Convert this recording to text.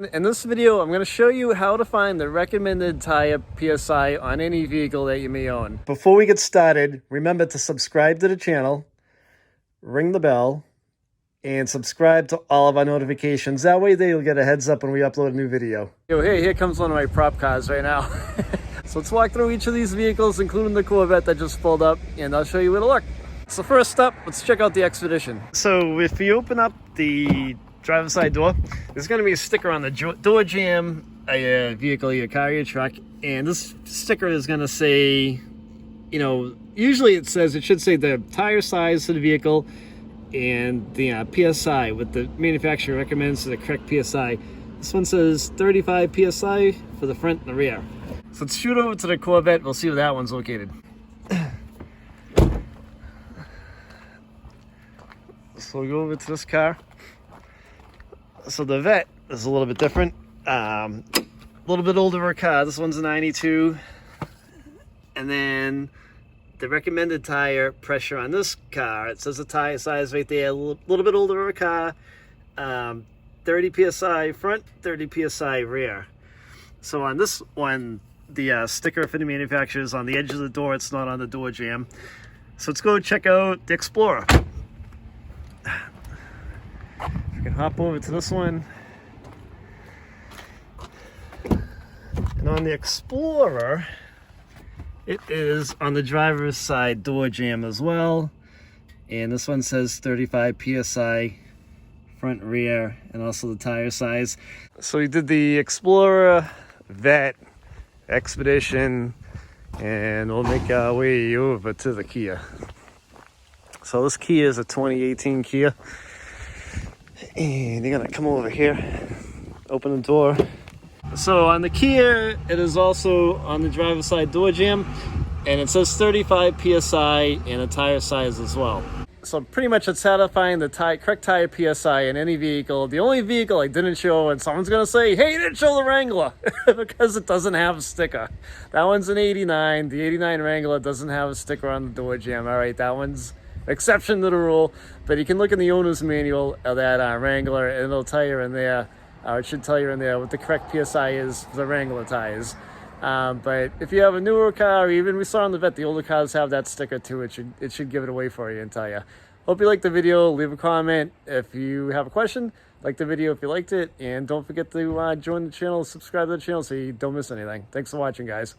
In this video, I'm going to show you how to find the recommended tire PSI on any vehicle that you may own. Before we get started, remember to subscribe to the channel, ring the bell, and subscribe to all of our notifications. That way you'll get a heads up when we upload a new video. Hey, here comes one of my prop cars right now. So let's walk through each of these vehicles, including the Corvette that just pulled up, and I'll show you where to look. So first up, let's check out the Expedition. So if you open up the driver's side door, there's going to be a sticker on the door jamb, a vehicle, your car, your truck, and this sticker is going to say, you know, usually it should say the tire size of the vehicle and the PSI, what the manufacturer recommends to the correct PSI. This one says 35 PSI for the front and the rear. So let's shoot over to the Corvette, we'll see where that one's located. So we'll go over to this car. So the Vet is a little bit different. A little bit older car. This one's a 92. And then the recommended tire pressure on this car, it says the tire size right there, a little bit older of a car. 30 PSI front, 30 PSI rear. So on this one, the sticker for the manufacturer is on the edge of the door. It's not on the door jamb. So let's go check out the Explorer. We can hop over to this one. And on the Explorer, it is on the driver's side door jamb as well. And this one says 35 PSI front, rear, and also the tire size. So we did the Explorer, Vet, Expedition, and we'll make our way over to the Kia. So this Kia is a 2018 Kia. And you're gonna come over here, open the door. So on the Kia, it is also on the driver's side door jamb, and it says 35 PSI and a tire size as well. So pretty much it's how to find the correct tire PSI in any vehicle. The only vehicle I didn't show, and someone's gonna say, hey, you didn't show the Wrangler, because it doesn't have a sticker. That one's an 89. The 89 Wrangler doesn't have a sticker on the door jamb. All right, that one's exception to the rule, but you can look in the owner's manual of that Wrangler, and it'll tell you in there, it should tell you in there what the correct PSI is for the Wrangler tires. But if you have a newer car, or even we saw on the Vet, the older cars have that sticker too. It should give it away for you and tell you. Hope you liked the video. Leave a comment if you have a question. Like the video if you liked it, and don't forget to join the channel, subscribe to the channel so you don't miss anything. Thanks for watching, guys.